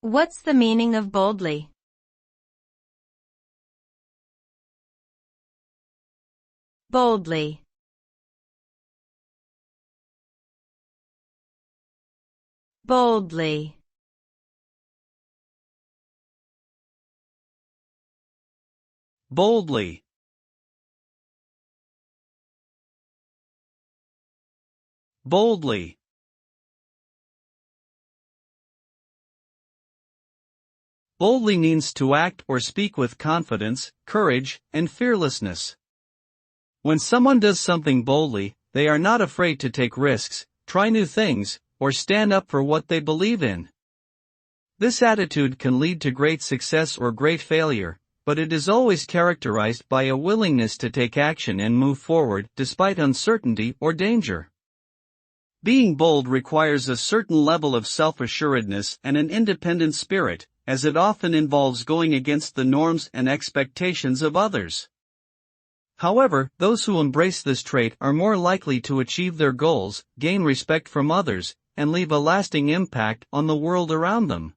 What's the meaning of boldly? Boldly. Boldly. Boldly. Boldly. Boldly means to act or speak with confidence, courage, and fearlessness. When someone does something boldly, they are not afraid to take risks, try new things, or stand up for what they believe in. This attitude can lead to great success or great failure, but it is always characterized by a willingness to take action and move forward despite uncertainty or danger. Being bold requires a certain level of self-assuredness and an independent spirit, as it often involves going against the norms and expectations of others. However, those who embrace this trait are more likely to achieve their goals, gain respect from others, and leave a lasting impact on the world around them.